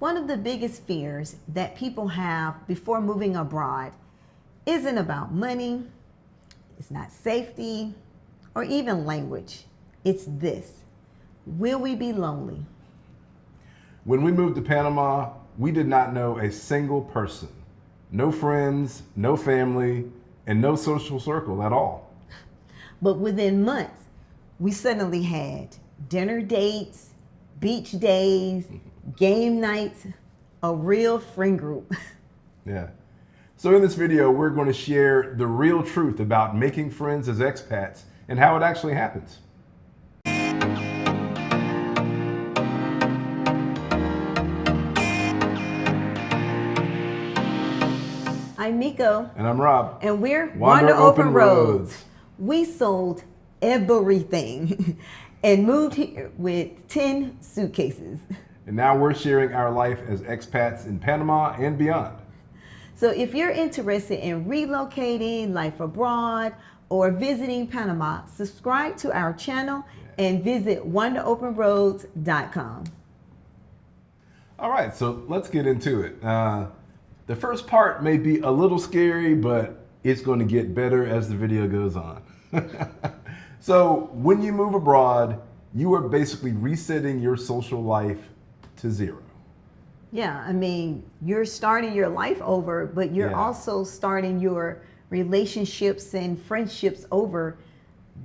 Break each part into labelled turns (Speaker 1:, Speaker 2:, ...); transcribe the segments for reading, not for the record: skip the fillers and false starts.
Speaker 1: One of the biggest fears that people have before moving abroad isn't about money, it's not safety, or even language. It's this: will we be lonely?
Speaker 2: When we moved to Panama, we did not know a single person. No friends, no family, and no social circle at all.
Speaker 1: But within months, we suddenly had dinner dates, beach days, game nights, a real friend group.
Speaker 2: Yeah. So in this video, we're going to share the real truth about making friends as expats and how it actually happens.
Speaker 1: I'm Miko.
Speaker 2: And I'm Rob.
Speaker 1: And we're
Speaker 2: Wander Open Roads.
Speaker 1: We sold everything and moved here with 10 suitcases.
Speaker 2: And now we're sharing our life as expats in Panama and beyond.
Speaker 1: So if you're interested in relocating, life abroad, or visiting Panama, subscribe to our channel and visit wanderopenroads.com.
Speaker 2: All right, so let's get into it. The first part may be a little scary, but it's going to get better as the video goes on. So when you move abroad, you are basically resetting your social life to zero.
Speaker 1: Yeah, I mean, you're starting your life over, but you're also starting your relationships and friendships over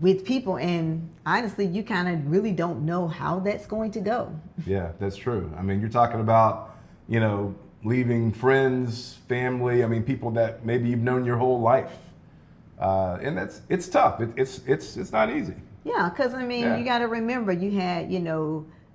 Speaker 1: with people. And honestly, you kind of really don't know how that's going to go.
Speaker 2: Yeah, that's true. I mean, you're talking about, leaving friends, family, people that maybe you've known your whole life. And it's tough. It's not easy.
Speaker 1: Yeah, because you got to remember, you had,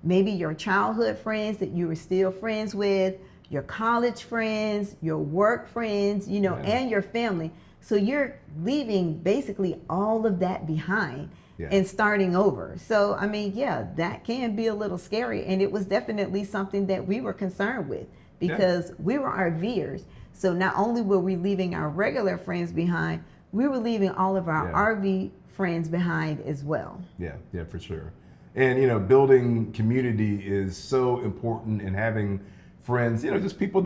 Speaker 1: maybe your childhood friends that you were still friends with, your college friends, your work friends, and your family. So you're leaving basically all of that behind and starting over. So, that can be a little scary. And it was definitely something that we were concerned with because we were RVers. So not only were we leaving our regular friends behind, we were leaving all of our RV friends behind as well. Yeah,
Speaker 2: for sure. And building community is so important, and having friends, just people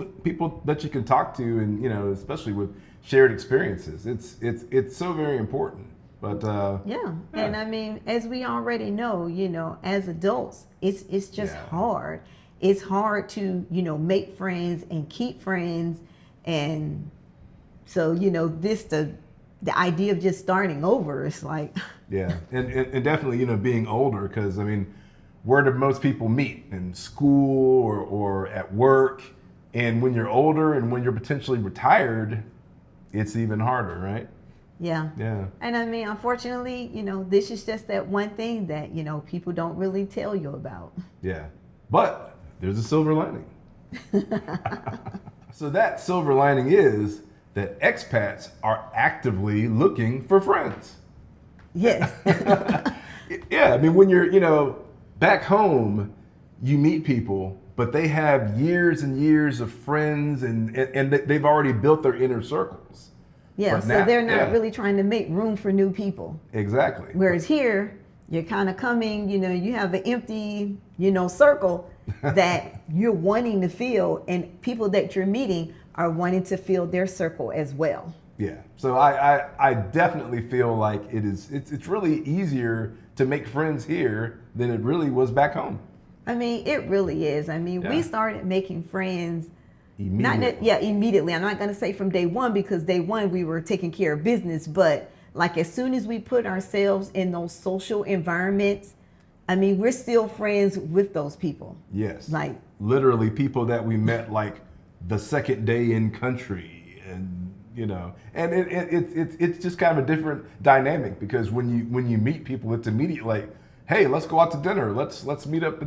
Speaker 2: that you can talk to, and especially with shared experiences. It's so very important. But
Speaker 1: and as we already know, as adults, it's just hard. It's hard to make friends and keep friends, and so the idea of just starting over is like
Speaker 2: and definitely being older, because where do most people meet? In school or at work? And when you're older and when you're potentially retired, it's even harder, right?
Speaker 1: Yeah. And unfortunately, this is just that one thing that people don't really tell you about.
Speaker 2: But there's a silver lining. So that silver lining is that expats are actively looking for friends.
Speaker 1: Yes.
Speaker 2: When you're, back home, you meet people, but they have years and years of friends, and they've already built their inner circles.
Speaker 1: Yeah, so they're not really trying to make room for new people.
Speaker 2: Exactly.
Speaker 1: Whereas here, you're kind of coming, you have an empty, circle that you're wanting to fill, and people that you're meeting are wanting to fill their circle as well.
Speaker 2: Yeah. So I definitely feel like it's really easier to make friends here than it really was back home.
Speaker 1: It really is. We started making friends
Speaker 2: immediately.
Speaker 1: Immediately. I'm not going to say from day one, because day one we were taking care of business, but like as soon as we put ourselves in those social environments, we're still friends with those people.
Speaker 2: Yes.
Speaker 1: Like
Speaker 2: literally people that we met like the second day in country, and and it's just kind of a different dynamic, because when you meet people, it's immediate, like, hey, let's go out to dinner, let's meet up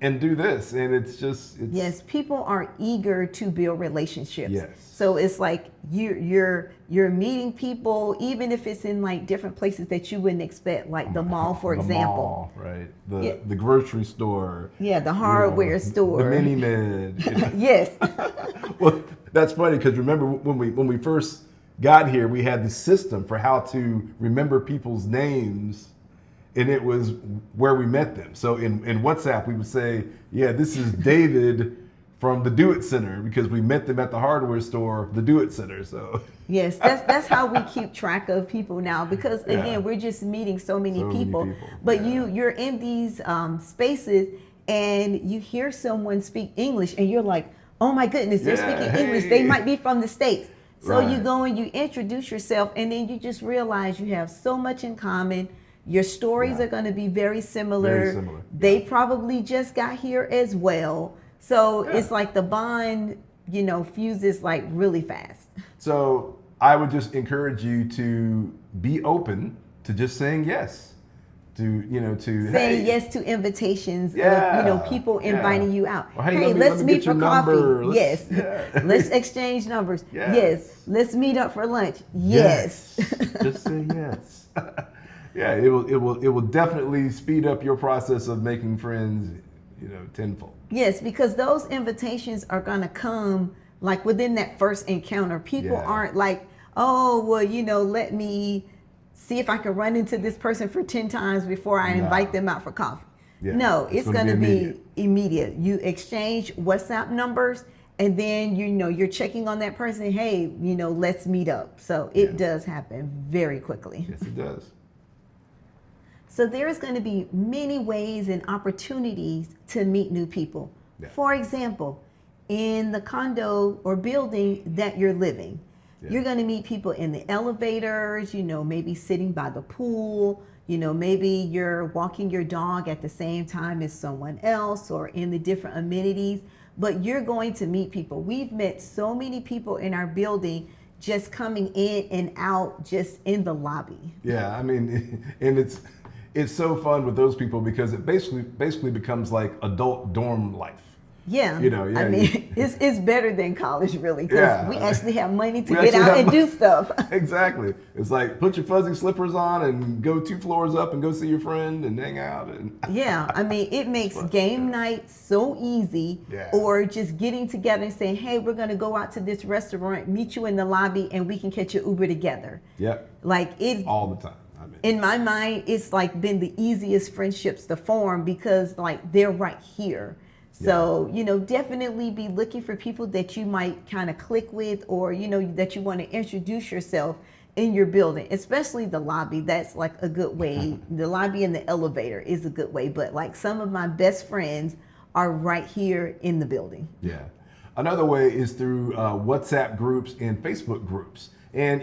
Speaker 2: and do this, and it's
Speaker 1: yes, people are eager to build relationships.
Speaker 2: Yes.
Speaker 1: So it's like you're meeting people, even if it's in like different places that you wouldn't expect, like the mall, for example.
Speaker 2: Mall, right? The grocery store.
Speaker 1: Yeah, the hardware store.
Speaker 2: The mini med.
Speaker 1: Yes.
Speaker 2: Well, that's funny, because remember when we first got here, we had the system for how to remember people's names, and it was where we met them. So in WhatsApp, we would say, this is David from the Do It Center because we met them at the hardware store, the Do It Center. So
Speaker 1: yes, that's how we keep track of people now, because again,
Speaker 2: Yeah.
Speaker 1: we're just meeting so many
Speaker 2: So many
Speaker 1: people.
Speaker 2: people,
Speaker 1: But
Speaker 2: yeah.
Speaker 1: you're in these spaces and you hear someone speak English and you're like, oh my goodness, they're
Speaker 2: Yeah,
Speaker 1: speaking English. They
Speaker 2: hey.
Speaker 1: might be from the States. So you
Speaker 2: Right.
Speaker 1: go and you introduce yourself, and then you just realize you have so much in common. Your stories
Speaker 2: Yeah.
Speaker 1: are going to be very similar.
Speaker 2: Very similar,
Speaker 1: They
Speaker 2: yeah.
Speaker 1: probably just got here as well. So
Speaker 2: Yeah.
Speaker 1: it's like the bond, fuses like really fast.
Speaker 2: So I would just encourage you to be open to just saying yes. To
Speaker 1: Saying
Speaker 2: hey,
Speaker 1: yes to invitations
Speaker 2: Yeah,
Speaker 1: of people inviting you out.
Speaker 2: Or, hey,
Speaker 1: hey,
Speaker 2: let me
Speaker 1: let's meet
Speaker 2: get your
Speaker 1: for coffee.
Speaker 2: number.
Speaker 1: Yes.
Speaker 2: Yeah.
Speaker 1: Let's exchange numbers.
Speaker 2: Yes.
Speaker 1: Yes. Let's meet up for lunch. Yes.
Speaker 2: Just say yes. Yeah, it will definitely speed up your process of making friends, tenfold.
Speaker 1: Yes, because those invitations are going to come like within that first encounter. People
Speaker 2: Yeah.
Speaker 1: aren't like, oh, well, let me see if I can run into this person for 10 times before I
Speaker 2: No.
Speaker 1: invite them out for coffee.
Speaker 2: Yeah,
Speaker 1: No,
Speaker 2: it's
Speaker 1: it's
Speaker 2: gonna
Speaker 1: going to
Speaker 2: be
Speaker 1: be immediate. You exchange WhatsApp numbers, and then you're checking on that person. Hey, let's meet up. So it
Speaker 2: Yeah.
Speaker 1: does happen very quickly.
Speaker 2: Yes, it does.
Speaker 1: So there's going to be many ways and opportunities to meet new people.
Speaker 2: Yeah.
Speaker 1: For example, in the condo or building that you're living,
Speaker 2: Yeah.
Speaker 1: you're going to meet people in the elevators, maybe sitting by the pool, maybe you're walking your dog at the same time as someone else, or in the different amenities, but you're going to meet people. We've met so many people in our building just coming in and out just in the lobby.
Speaker 2: Yeah, I mean, and it's so fun with those people because it basically becomes like adult dorm life.
Speaker 1: Yeah,
Speaker 2: Yeah,
Speaker 1: I mean, it's better than college, really, because
Speaker 2: Yeah.
Speaker 1: we actually have money to
Speaker 2: We
Speaker 1: get
Speaker 2: actually
Speaker 1: out
Speaker 2: have
Speaker 1: and
Speaker 2: money.
Speaker 1: do stuff.
Speaker 2: Exactly. It's like put your fuzzy slippers on and go 2 floors up and go see your friend and hang out. And
Speaker 1: Yeah, I mean, it makes
Speaker 2: fun,
Speaker 1: game
Speaker 2: yeah.
Speaker 1: night so easy.
Speaker 2: Yeah.
Speaker 1: Or just getting together and saying, hey, we're going to go out to this restaurant, meet you in the lobby, and we can catch an Uber together.
Speaker 2: Yep,
Speaker 1: Like it's
Speaker 2: all the time. I mean,
Speaker 1: in my mind, it's like been the easiest friendships to form because like they're right here. So, definitely be looking for people that you might kind of click with, or, that you want to introduce yourself in your building, especially the lobby. That's like a good way. The lobby and the elevator is a good way. But like some of my best friends are right here in the building.
Speaker 2: yeah. Another way is through WhatsApp groups and Facebook groups. And,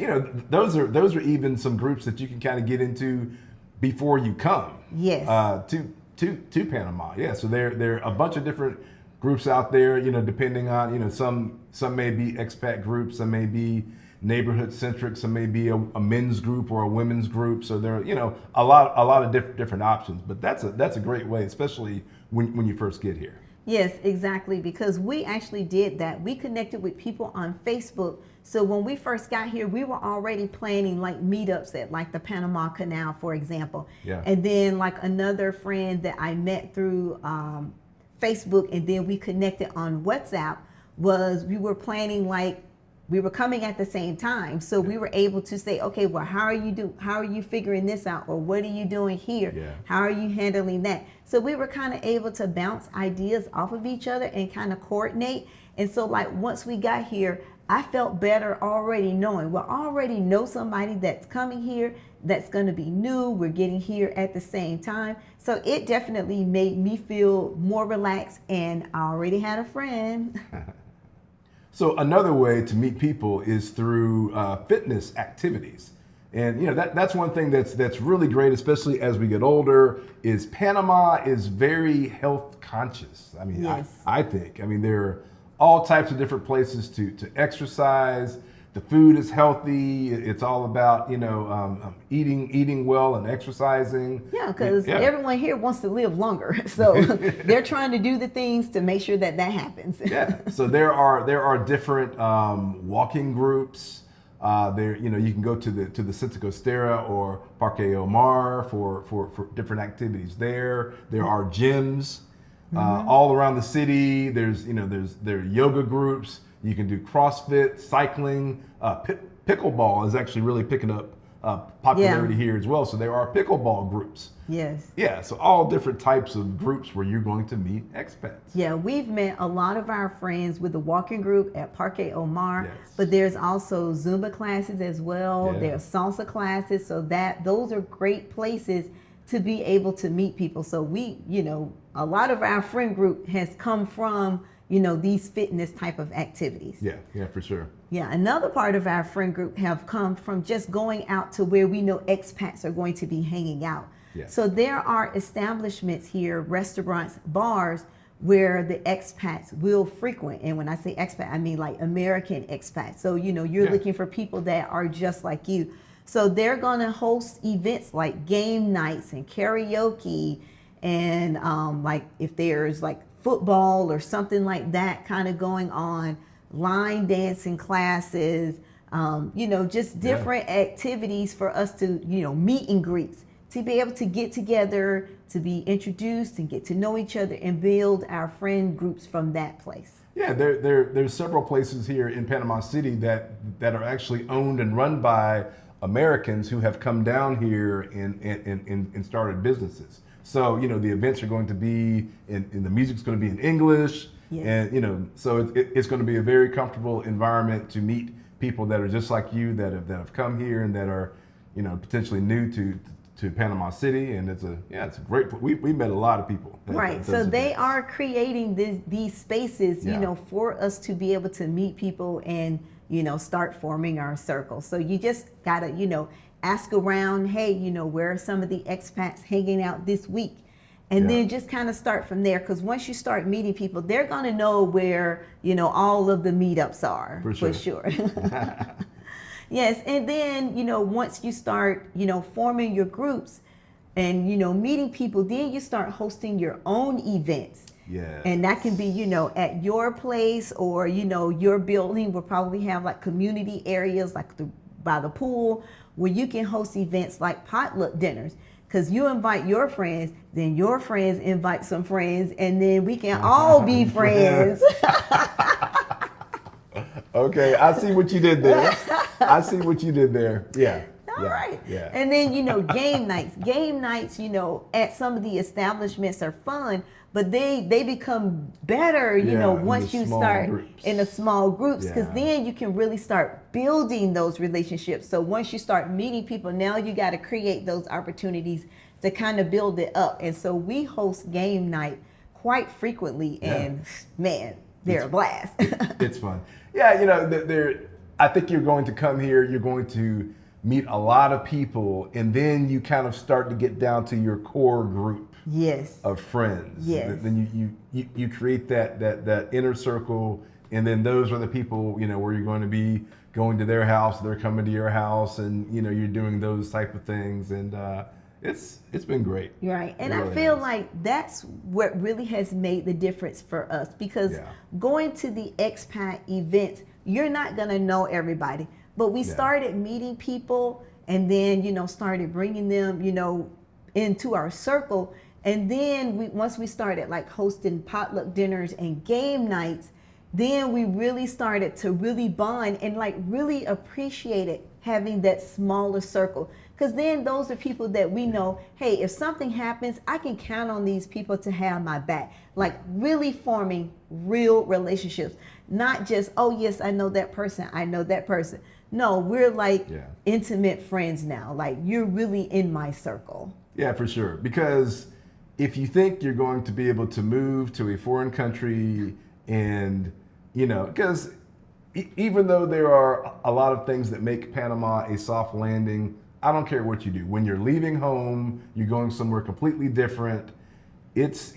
Speaker 2: those are even some groups that you can kind of get into before you come.
Speaker 1: Yes.
Speaker 2: To Panama. Yeah, so there are a bunch of different groups out there, depending on, some may be expat groups, some may be neighborhood centric, some may be a men's group or a women's group. So there are, a lot of different options, but that's a great way, especially when you first get here.
Speaker 1: Yes, exactly, because we actually did that. We connected with people on Facebook. So when we first got here, we were already planning like meetups at like the Panama Canal, for example.
Speaker 2: Yeah.
Speaker 1: And then like another friend that I met through Facebook, and then we connected on WhatsApp, we were planning like we were coming at the same time. So we were able to say, okay, well, how are you figuring this out? Or what are you doing here?
Speaker 2: Yeah.
Speaker 1: How are you handling that? So we were kind of able to bounce ideas off of each other and kind of coordinate. And so like once we got here, I felt better already knowing, well, I already know somebody that's coming here that's going to be new. We're getting here at the same time. So it definitely made me feel more relaxed, and I already had a friend.
Speaker 2: So another way to meet people is through fitness activities. And that's one thing that's really great, especially as we get older, is Panama is very health conscious. I mean,
Speaker 1: Yes.
Speaker 2: I think. I mean, there are all types of different places to exercise. The food is healthy. It's all about, eating well and exercising.
Speaker 1: Yeah, because
Speaker 2: Yeah.
Speaker 1: everyone here wants to live longer. So they're trying to do the things to make sure that happens.
Speaker 2: Yeah. So there are different walking groups. You can go to the Santa Costera or Parque Omar for different activities there. There are gyms all around the city. There are yoga groups. You can do CrossFit, cycling. Pickleball is actually really picking up popularity here as well. So there are pickleball groups.
Speaker 1: Yes.
Speaker 2: Yeah, so all different types of groups where you're going to meet expats.
Speaker 1: Yeah, we've met a lot of our friends with the walking group at Parque Omar,
Speaker 2: Yes.
Speaker 1: but there's also Zumba classes as well.
Speaker 2: Yeah.
Speaker 1: There's salsa classes, so those are great places to be able to meet people. So we, a lot of our friend group has come from, these fitness type of activities.
Speaker 2: Yeah, for sure.
Speaker 1: Yeah, another part of our friend group have come from just going out to where we know expats are going to be hanging out.
Speaker 2: Yeah.
Speaker 1: So there are establishments here, restaurants, bars, where the expats will frequent. And when I say expat, I mean like American expats. So, you're looking for people that are just like you. So they're going to host events like game nights and karaoke and like if there's like football or something like that kind of going on, line dancing classes, just different activities for us to, meet and greets, to be able to get together, to be introduced and get to know each other and build our friend groups from that place.
Speaker 2: Yeah, there's several places here in Panama City that are actually owned and run by Americans who have come down here and started businesses. So, the events are going to be and the music's going to be in English.
Speaker 1: Yes.
Speaker 2: And, so it's going to be a very comfortable environment to meet people that are just like you, that have come here and that are, potentially new to Panama City. And it's a great, we met a lot of people.
Speaker 1: Right. So they are creating these spaces, for us to be able to meet people and, start forming our circle. So you just got to, ask around, hey, where are some of the expats hanging out this week? And then just kind of start from there. Because once you start meeting people, they're going to know where, all of the meetups are. For sure. Yes. And then, once you start, forming your groups and, meeting people, then you start hosting your own events.
Speaker 2: Yeah.
Speaker 1: And that can be, at your place or, your building will probably have like community areas like by the pool where you can host events like potluck dinners. Because you invite your friends, then your friends invite some friends, and then we can all be friends.
Speaker 2: Okay, I see what you did there. Yeah.
Speaker 1: All right.
Speaker 2: Yeah.
Speaker 1: And then, game nights. Game nights, at some of the establishments are fun, but they become better, once you start in the small groups, because then you can really start building those relationships. So once you start meeting people, now you got to create those opportunities to kind of build it up. And so we host game night quite frequently, and man, they're a blast.
Speaker 2: It's fun. Yeah, I think you're going to come here, you're going to meet a lot of people, and then you kind of start to get down to your core group.
Speaker 1: Yes.
Speaker 2: Of friends.
Speaker 1: Yes.
Speaker 2: Then you create that inner circle, and then those are the people, where you're going to be going to their house, they're coming to your house, and you're doing those type of things, and it's been great.
Speaker 1: Right. And I feel like that's what really has made the difference for us, because going to the expat events, you're not going to know everybody, but we started meeting people and then, started bringing them, into our circle. And then once we started like hosting potluck dinners and game nights, then we really started to really bond and like really appreciated having that smaller circle. Because then those are people that we know, hey, if something happens, I can count on these people to have my back. Like really forming real relationships. Not just, oh yes, I know that person, I know that person. No, we're like intimate friends now. Like you're really in my circle.
Speaker 2: Yeah, for sure. Because if you think you're going to be able to move to a foreign country and, because even though there are a lot of things that make Panama a soft landing, I don't care what you do. When you're leaving home, you're going somewhere completely different. It's,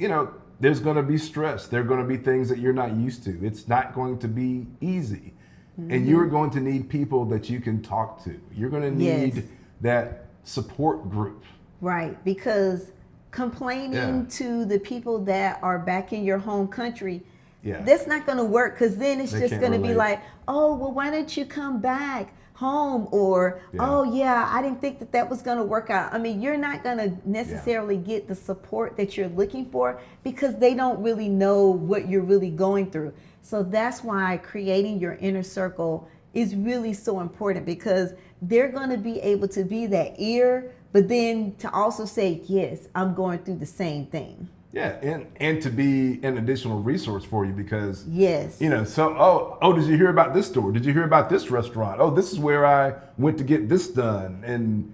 Speaker 2: there's going to be stress. There are going to be things that you're not used to. It's not going to be easy. Mm-hmm. And you're going to need people that you can talk to. You're going to need that support group.
Speaker 1: Right, because complaining to the people that are back in your home country, that's not going to work, because then it's just going to be like, oh, well, why don't you come back home? Or, oh, yeah, I didn't think that was going to work out. I mean, you're not going to necessarily get the support that you're looking for because they don't really know what you're really going through. So that's why creating your inner circle is really so important, because they're going to be able to be that ear, but then to also say, yes, I'm going through the same thing.
Speaker 2: Yeah, and to be an additional resource for you, because
Speaker 1: Yes.
Speaker 2: so did you hear about this store? Did you hear about this restaurant? Oh, this is where I went to get this done. And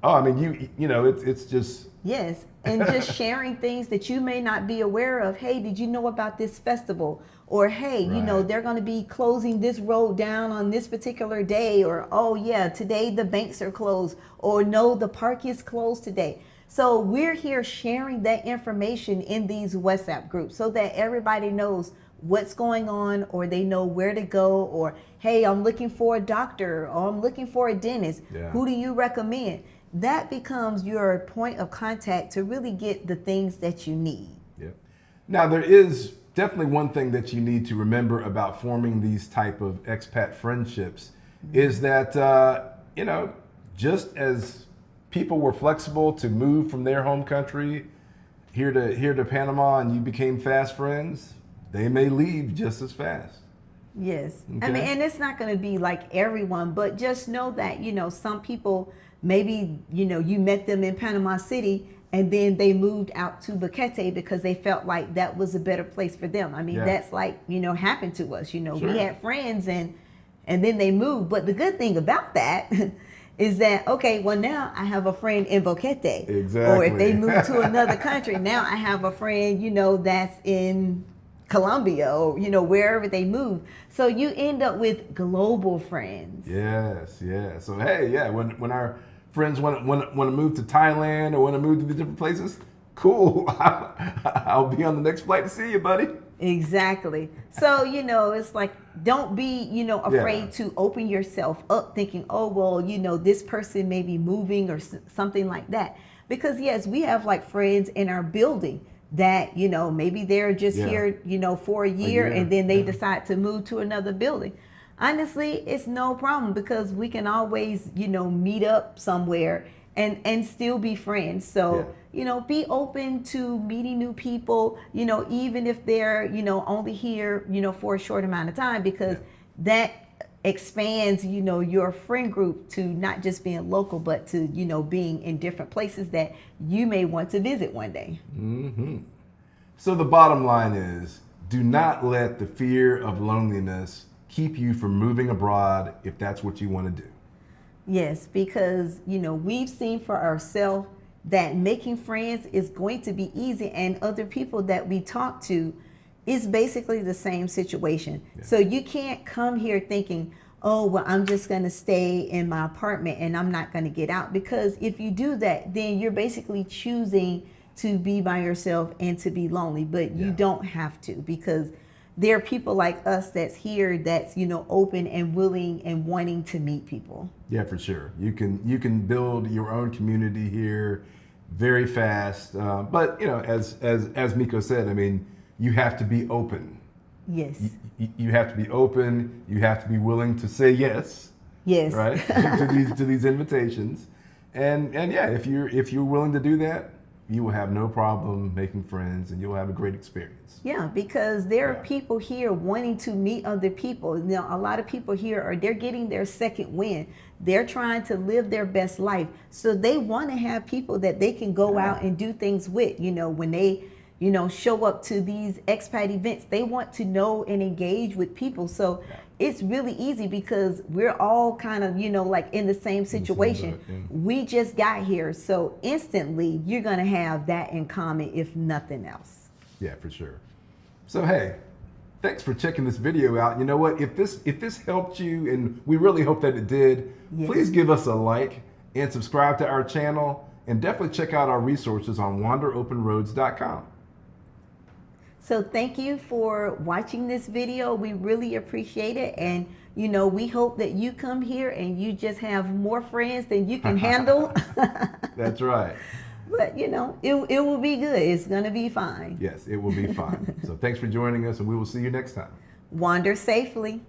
Speaker 2: I mean, it's just
Speaker 1: Yes, and just sharing things that you may not be aware of. Hey, did you know about this festival? Or hey,
Speaker 2: Right.
Speaker 1: they're going to be closing this road down on this particular day. Or oh yeah, today the banks are closed. Or no, the park is closed today. So we're here sharing that information in these WhatsApp groups so that everybody knows what's going on, or they know where to go, or hey, I'm looking for a doctor, or I'm looking for a dentist.
Speaker 2: Yeah.
Speaker 1: Who do you recommend? That becomes your point of contact to really get the things that you need.
Speaker 2: Yeah. Now, there is definitely one thing that you need to remember about forming these type of expat friendships is that, just as people were flexible to move from their home country here to Panama, and you became fast friends, they may leave just as fast.
Speaker 1: Yes.
Speaker 2: Okay.
Speaker 1: I mean, and it's not going to be like everyone, but just know that, some people, maybe, you met them in Panama City and then they moved out to Boquete because they felt like that was a better place for them. I mean,
Speaker 2: Yeah.
Speaker 1: that's like, happened to us.
Speaker 2: Sure.
Speaker 1: We had friends and then they moved. But the good thing about that is that, okay, well, now I have a friend in Boquete.
Speaker 2: Exactly.
Speaker 1: Or if they move to another country, now I have a friend, that's in Colombia, or wherever they move. So you end up with global friends.
Speaker 2: Yes, yeah. So hey, yeah, when our friends want to move to Thailand or want to move to the different places, cool. I'll be on the next flight to see you, buddy.
Speaker 1: Exactly. So it's like, don't be afraid to open yourself up, thinking, oh well, this person may be moving or something like that. Because yes, we have like friends in our building that maybe they're just here for a year and then they decide to move to another building. Honestly, it's no problem, because we can always meet up somewhere and still be friends. So be open to meeting new people, even if they're only here for a short amount of time, because that expands your friend group to not just being local, but to being in different places that you may want to visit one day.
Speaker 2: Mm-hmm. So the bottom line is, do not let the fear of loneliness keep you from moving abroad if that's what you want to do.
Speaker 1: Yes, because we've seen for ourselves that making friends is going to be easy, and other people that we talk to is basically the same situation. So you can't come here thinking, oh well, I'm just going to stay in my apartment and I'm not going to get out, because if you do that, then you're basically choosing to be by yourself and to be lonely. But you don't have to, because there are people like us that's here that's open and willing and wanting to meet people.
Speaker 2: Yeah, for sure. You can build your own community here very fast. But as Miko said, I mean, you have to be open.
Speaker 1: Yes.
Speaker 2: You have to be open. You have to be willing to say yes.
Speaker 1: Yes.
Speaker 2: Right. to these invitations, and yeah, if you're willing to do that, you will have no problem making friends, and you'll have a great experience.
Speaker 1: Yeah, because there are people here wanting to meet other people. A lot of people here they're getting their second wind. They're trying to live their best life, so they want to have people that they can go out and do things with. When they show up to these expat events, they want to know and engage with people. So it's really easy, because we're all kind of, like in the same situation. We just got here. So instantly you're going to have that in common, if nothing else.
Speaker 2: Yeah, for sure. So, hey, thanks for checking this video out. You know what? If this helped you, and we really hope that it did, please give us a like and subscribe to our channel, and definitely check out our resources on wanderopenroads.com.
Speaker 1: So thank you for watching this video. We really appreciate it. And, we hope that you come here and you just have more friends than you can handle.
Speaker 2: That's right.
Speaker 1: But, it will be good. It's going to be fine.
Speaker 2: Yes, it will be fine. So thanks for joining us, and we will see you next time.
Speaker 1: Wander safely.